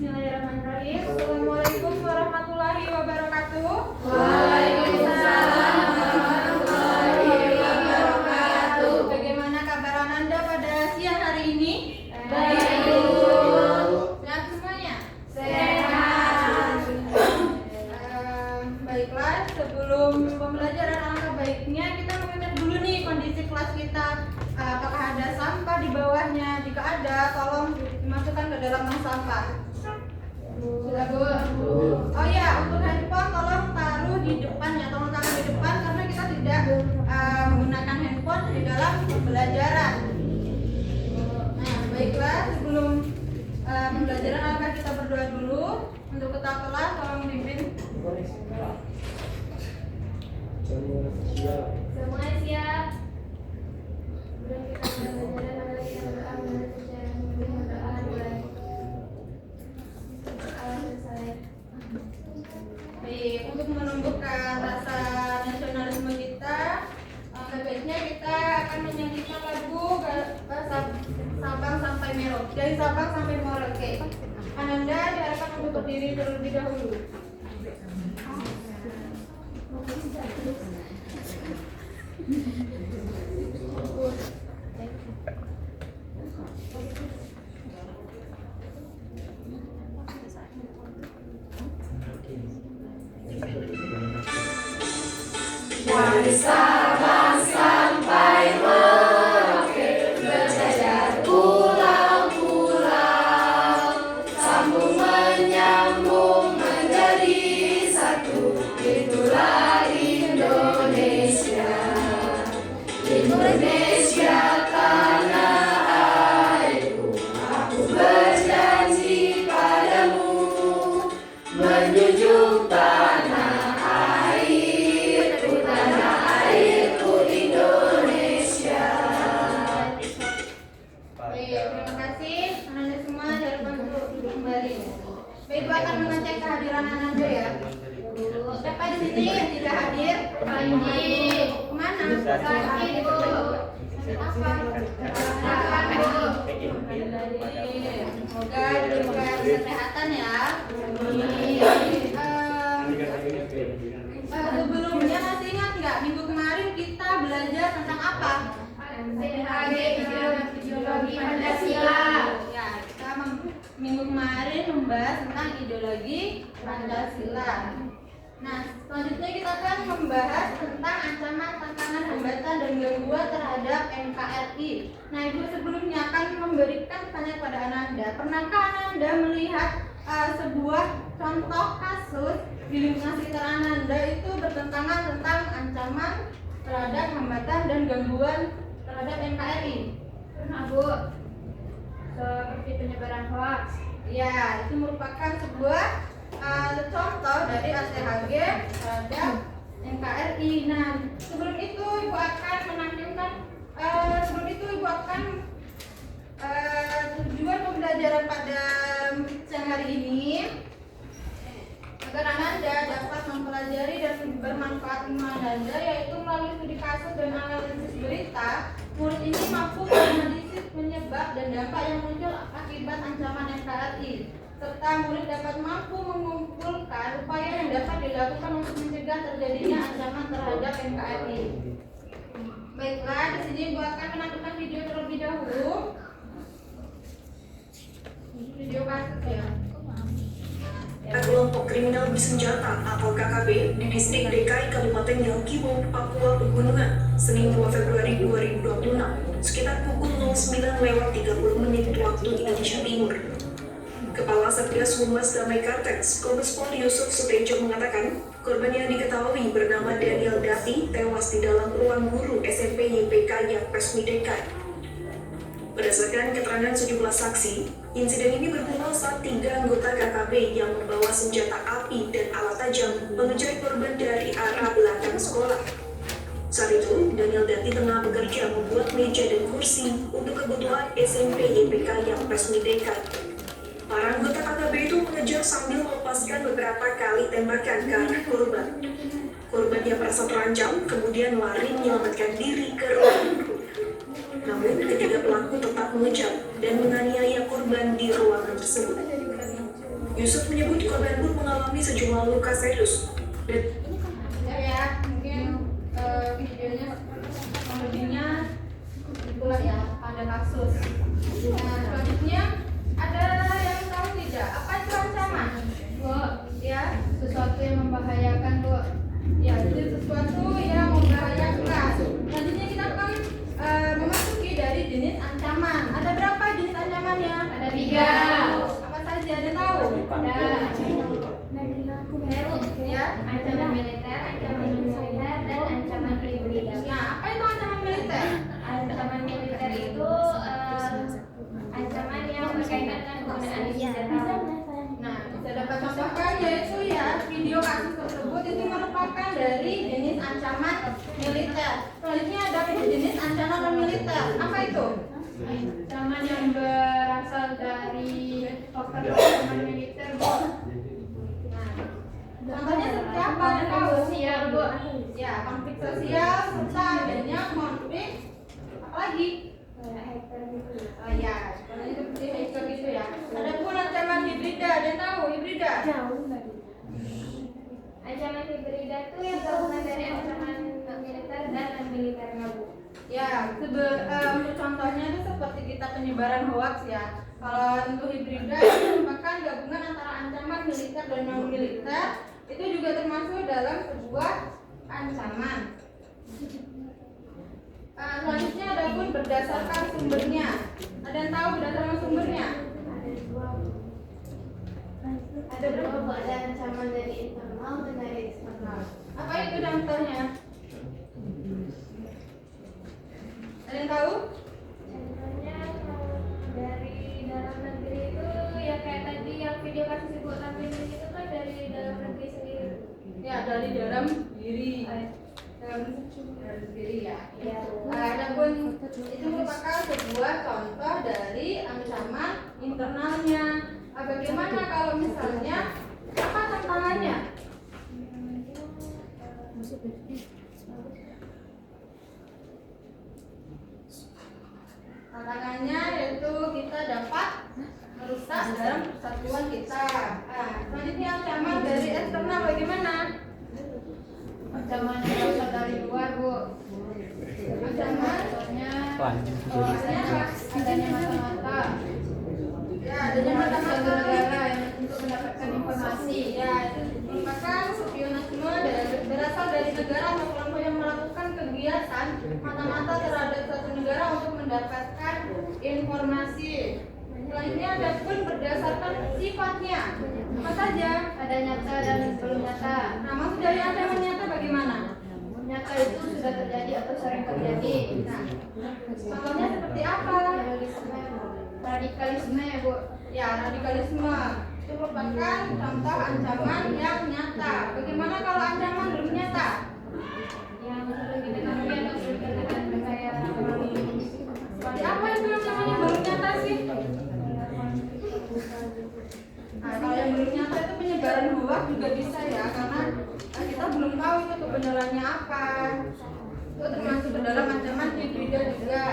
Bismillahirrahmanirrahim. Assalamualaikum warahmatullahi wabarakatuh. Waalaikumsalam warahmatullahi wabarakatuh. Bagaimana kabar Ananda pada siang hari ini? Baik, Bu. Sehat semuanya? Sehat. Baiklah, sebelum pembelajaran alangkah baiknya kita mengingat dulu nih kondisi kelas kita. Apakah ada sampah di bawahnya? Jika ada, tolong dimasukkan ke dalam tong sampah. Sudah, Bu? Oh ya, untuk handphone tolong taruh di depan ya, tolong taruh di depan karena kita tidak menggunakan handphone di dalam pembelajaran. Nah, baiklah, sebelum pembelajaran alangkah kita berdoa dulu. Untuk ketua kelas tolong pimpin. Semuanya siap. Sebelum kita pembelajaran, mari kita berdoa secara berdoa mulai. Selesai. Baik, untuk menumbuhkan rasa nasionalisme kita, sebaiknya kita akan menyanyikan lagu Sabang sampai Merauke. Dari Sabang sampai Merauke. Ananda diharapkan untuk berdiri terlebih dahulu. Dari Sabang sampai Merauke, berjajar pulau-pulau, sambung menyambung menjadi satu. Itulah Indonesia, Indonesia tanah airku. Aku berjanji padamu, menjunjung tanah airku, tanah airku Indonesia. Baik, terima kasih Ananda semua diharapkan untuk duduk kembali. Baik, Ibu akan mengecek kehadiran Ananda ya. Siapa di sini yang tidak hadir? Sakit. Kemana? Sakit, Bu. Apa? Semoga diberikan kesehatan ya. Sebelumnya masih ingat nggak minggu kemarin kita belajar tentang apa? CHG ideologi Pancasila. Ya, kita minggu kemarin membahas tentang ideologi Pancasila. Nah, selanjutnya kita akan membahas tentang ancaman, tantangan, hambatan, dan gangguan terhadap NKRI. Nah, Ibu sebelumnya akan memberikan pertanyaan kepada Ananda. Pernahkah Ananda melihat sebuah contoh kasus di lingkungan sekitar Ananda itu bertentangan tentang ancaman terhadap hambatan dan gangguan terhadap NKRI? Pernah, Bu. Seperti penyebaran hoax. Ya, itu merupakan sebuah contoh dari ACHG terhadap NKRI. Nah, sebelum itu Ibu akan menampilkan tujuan pembelajaran pada siang hari ini agar Ananda dapat mempelajari dan bermanfaat ilmu Ananda, yaitu melalui studi kasus dan analisis berita. Murid ini mampu menganalisis penyebab dan dampak yang muncul akibat ancaman NKRI, serta murid dapat mampu mengumpulkan upaya yang dapat dilakukan untuk mencegah terjadinya ancaman terhadap NKRI. Baiklah, di sini Ibu akan menampilkan video terlebih dahulu. Video kasus ya. Kelompok kriminal bersenjata atau KKB di distrik DKI Kabupaten Yahukimo, Papua Pegunungan, Senin 2 Februari 2026, sekitar pukul 09:30 waktu Indonesia Timur. Kepala Satgas Humas Damai Kartens, Kombes Pol Yusuf Sutejo mengatakan, korban yang diketahui bernama Daniel Dati tewas di dalam ruang guru SMP YPK Yapes Midekai. Berdasarkan keterangan sejumlah saksi, insiden ini bermula saat 3 anggota KKB yang membawa senjata api dan alat tajam mengejar korban dari arah belakang sekolah. Saat itu, Daniel Dati tengah bekerja membuat meja dan kursi untuk kebutuhan SMP YPK Yapes Midekai. Para anggota KKB itu mengejar sambil melepaskan beberapa kali tembakan ke arah korban. Korban yang merasa terancam kemudian lari menyelamatkan diri ke ruang guru. Namun ketiga pelaku tetap mengejar dan menganiaya korban di ruangan tersebut. Yusuf menyebut korban pun mengalami sejumlah luka serius. Ya, mungkin videonya lebihnya itulah ya, ada kasus. Nah, selanjutnya ada yang tahu tidak apa itu ancaman? Bu, Ya, sesuatu yang membahayakan, Bu. ya jadi sesuatu yang membahayakan. Selanjutnya kita akan memasuki dari jenis ancaman. Ada berapa jenis ancamannya? Ada 3. Apa saja? Ada tahu? Ada Ya. ancaman militer, ancaman non-militer, dan ancaman hibrida. Nah, apa itu ancaman militer? Ancaman militer itu ancaman yang berkaitan dengan penggunaan senjata. Nah, bisa dapat contohkan yaitu ya video kasus tersebut itu merupakan dari jenis ancaman militer. Selanjutnya ada jenis ancaman non militer. Apa itu? Ancaman yang berasal dari faktor ancaman militer, Bu. Nah, contohnya seperti apa? Ada tahu? Sosial, Bu. Ya, konflik sosial serta adanya konflik apa lagi? Oh ya, contohnya seperti hacker gitu ya. Ada pun ancaman hibrida. Ada tahu hibrida? Ancaman hibrida itu yang gabungan dari ancaman militer dan non militernya, Bu. Ya, untuk contohnya itu seperti kita penyebaran hoax ya. Kalau untuk hibrida itu merupakan gabungan antara ancaman militer dan non militer. Itu juga termasuk dalam sebuah ancaman. Selanjutnya ada pun berdasarkan sumbernya. Ada yang tahu berdasarkan sumbernya? Ada berapa, Bu? Ada ancaman dari internal dan dari eksternal. Apa itu contohnya? Ada yang tahu? Contohnya kalau dari dalam negeri itu ya kayak tadi yang video kasus Ibu tampilin itu kan dari dalam negeri sendiri. Ya, dari dalam diri. Dalam diri ya. Adapun itu merupakan sebuah contoh dari ancaman internalnya. Bagaimana kalau misalnya apa tantangannya? Tantangannya yaitu kita dapat merusak dalam persatuan kita. Selanjutnya ancaman dari eksternal bagaimana? Ancaman yang berasal dari luar, Bu. Ancaman Contohnya apa? adanya mata-mata. Ya, adanya Suatu mata-mata negara yang untuk mendapatkan informasi. Ya, itu merupakan spionasme berasal dari negara atau kelompok yang melakukan kegiatan mata-mata terhadap suatu negara untuk mendapatkan informasi. Selanjutnya ada pun berdasarkan sifatnya. Apa saja? Ada nyata dan belum nyata. Nah, maksud dari ancaman nyata bagaimana? Nyata itu sudah terjadi atau sering terjadi. Nah, contohnya seperti apa? Radikalisme, ya, Bu. Ya, radikalisme itu merupakan contoh ancaman yang nyata. Bagaimana kalau ancaman belum nyata? Yang lebih diketahui atau sudah dikatakan kayak Seperti apa itu yang namanya belum nyata sih? Nah, kalau yang belum nyata itu penyebaran hoax juga bisa ya, karena kita belum tahu itu kebenarannya apa. Itu termasuk ke dalam ancaman hibrida juga.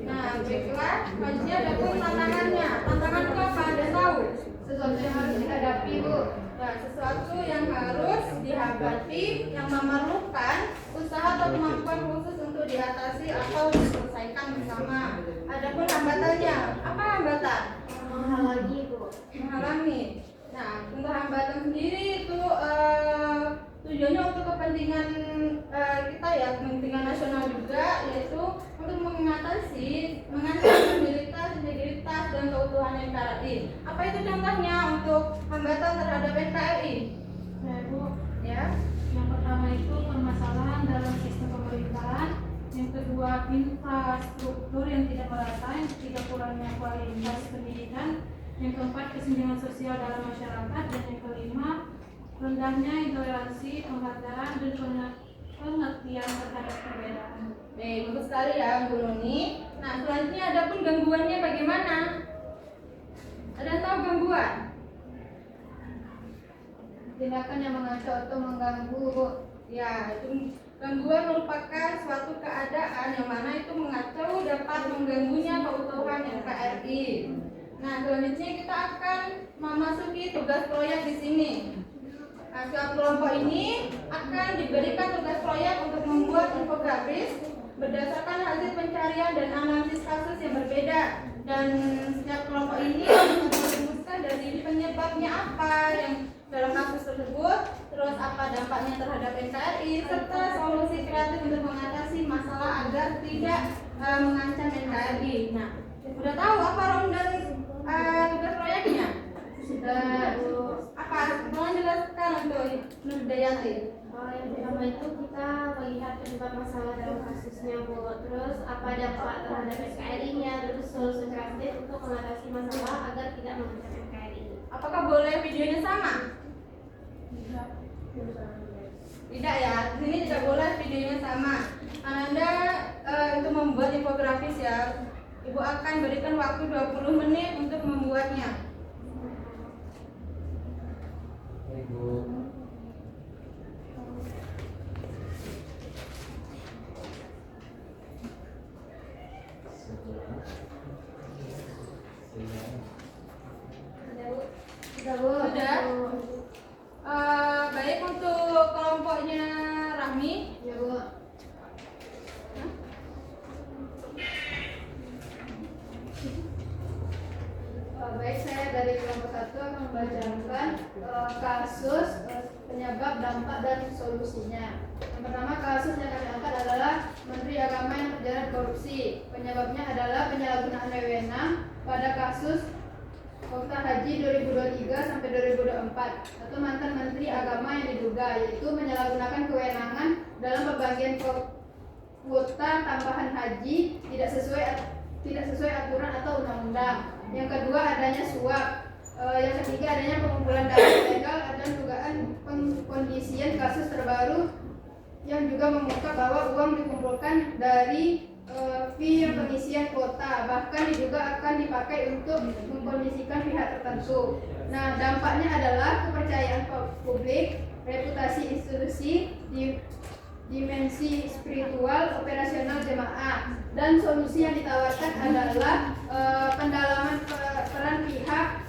Nah, baiklah, selanjutnya ada pun tantangannya. Tantangan itu apa? Ada tahu? sesuatu yang harus dihadapi, Bu. Nah, sesuatu yang harus dihadapi yang memerlukan usaha atau kemampuan khusus untuk diatasi atau diselesaikan bersama. Adapun hambatannya, apa hambatan? Menghalangi, Bu. Menghalangi. Nah, untuk hambatan sendiri itu tujuannya untuk kepentingan kita ya, kepentingan nasional juga, yaitu untuk mengatasi stabilitas, integritas dan keutuhan NKRI. Apa itu contohnya untuk hambatan terhadap NKRI? Ya, Bu. Ya. Yang pertama itu permasalahan dalam sistem pemerintahan, yang kedua infrastruktur yang tidak merata, yang ketiga kurangnya kualitas pendidikan, yang keempat kesenjangan sosial dalam masyarakat, dan yang kelima rendahnya intoleransi, penghargaan, dan pengertian terhadap perbedaan. Baik, bagus sekali ya Bu Nuni. Nah, selanjutnya ada pun gangguannya bagaimana? Ada yang tahu gangguan? Tindakan yang mengacau atau mengganggu, Bu. Ya, itu gangguan merupakan suatu keadaan yang mana itu mengacau dapat mengganggunya keutuhan NKRI. Nah, selanjutnya kita akan memasuki tugas proyek di sini. Nah, setiap kelompok ini akan diberikan tugas proyek untuk membuat infografis berdasarkan hasil pencarian dan analisis kasus yang berbeda. Dan setiap kelompok ini merumuskan dari penyebabnya apa yang dalam kasus tersebut, terus apa dampaknya terhadap NKRI, serta solusi kreatif untuk mengatasi masalah agar tidak mengancam NKRI. Nah, udah tahu apa rundown tugas proyeknya? Sudah. Apa? Mau jelaskan untuk Nur Dayati? Yang pertama itu kita melihat penyebab masalah dalam kasusnya, Bu. Terus apa dampak terhadap NKRI-nya, terus solusi kreatif untuk mengatasi masalah agar tidak mengancam NKRI. Apakah boleh videonya sama? Tidak ya, di sini tidak boleh videonya sama. Anda untuk membuat infografis ya, Ibu akan berikan waktu 20 menit untuk membuatnya. Ibu. Sudah, Bu. Sudah? Baik, untuk kelompoknya Rahmi. Ya, Bu. Baik, saya dari kelompok 1 akan membacakan kasus penyebab, dampak, dan solusinya. Yang pertama, kasus yang kami angkat adalah Menteri Agama yang terjerat korupsi. Penyebabnya adalah penyalahgunaan wewenang pada kasus Kuota Haji 2023 sampai 2024 atau mantan Menteri Agama yang diduga, yaitu menyalahgunakan kewenangan dalam pembagian kuota tambahan haji tidak sesuai aturan atau undang-undang. Yang kedua, adanya suap. Yang ketiga, adanya pengumpulan dana ilegal dan dugaan pengkondisian kasus terbaru yang juga mengungkap bahwa uang dikumpulkan dari fee pengisian kuota, bahkan diduga akan dipakai untuk mengkondisikan pihak tertentu. Nah, dampaknya adalah kepercayaan publik, reputasi institusi, dimensi spiritual, operasional jemaah. Dan solusi yang ditawarkan adalah pendalaman peran pihak,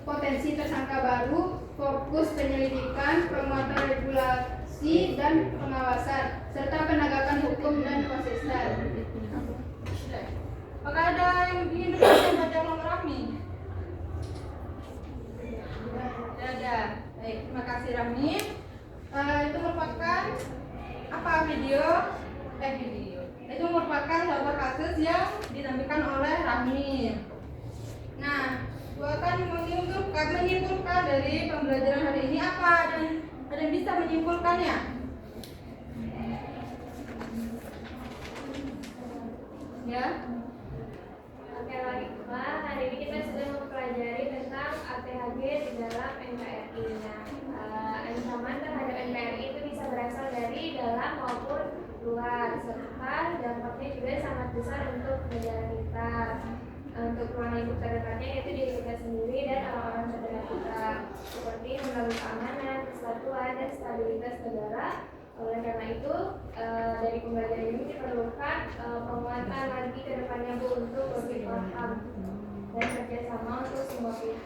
potensi tersangka baru, fokus penyelidikan, penguatan regulasi dan pengawasan, serta penegakan hukum dan konsisten. Apakah ada yang ingin bertanya pada kelompok Rahmi? Tidak ada. Baik, terima kasih Rahmi. Itu merupakan apa video? Itu merupakan contoh kasus yang ditampilkan oleh Rahmi. Nah, gua akan menyimpulkan dari pembelajaran hari ini apa, dan ada yang bisa menyimpulkannya? Ya. Oke, baiklah. Hari ini kita sudah mempelajari tentang ATHG di dalam NKRI. Nah, ancaman terhadap NKRI itu bisa berasal dari dalam maupun luar, serta dampaknya juga sangat besar untuk negara kita, untuk ruang lingkup terdekatnya yaitu diri kita sendiri dan orang-orang terdekat kita, seperti mengganggu keamanan, kesatuan, dan stabilitas negara. Oleh karena itu, dari pembelajaran ini diperlukan penguatan lagi ke depannya, Bu, untuk lebih paham dan kerjasama untuk semua pihak.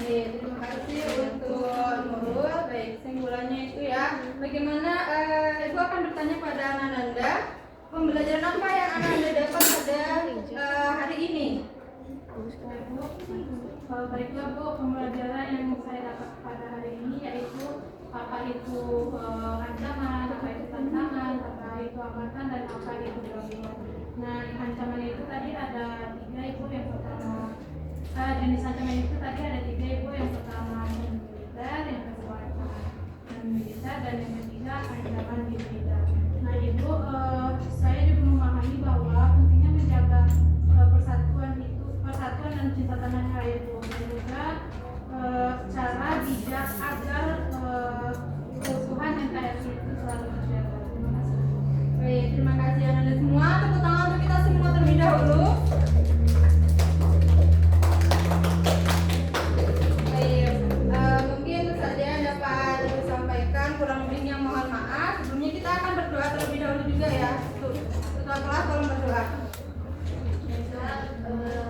Baik, terima kasih untuk Nurul. Baik, kesimpulannya itu ya. Bagaimana Ibu akan bertanya pada Ananda, pembelajaran apa yang Ananda dapat pada hari ini? Baiklah Bu, pembelajaran yang saya dapat pada hari ini yaitu apa itu ancaman, apa itu tantangan, apa itu hambatan, dan apa itu gangguan. Nah, ancaman itu tadi ada 3 Ibu. Yang pertama, jenis ancaman itu tadi ada 3 Ibu. Yang pertama militer, yang kedua ancaman militer, dan yang ketiga ancaman militer. Nah Ibu, saya juga memahami bahwa pentingnya menjaga persatuan dan cinta tanah air Ibu, dan juga cara bijak agar keutuhan NKRI itu selalu terjaga. Terima kasih. Baik, terima kasih Ananda semua. Tepuk tangan untuk kita semua terlebih dahulu. Baik, mungkin itu saja yang dapat Ibu sampaikan. Kurang lebihnya mohon maaf. Sebelumnya kita akan berdoa terlebih dahulu juga ya. Setelah kelas tolong berdoa.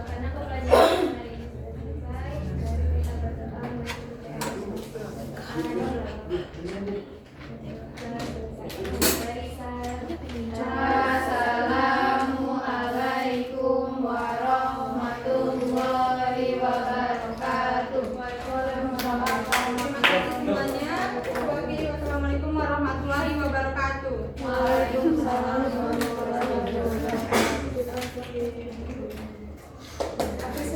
Karena pembelajaran warahmatullahi wabarakatuh. Waalaikumsalam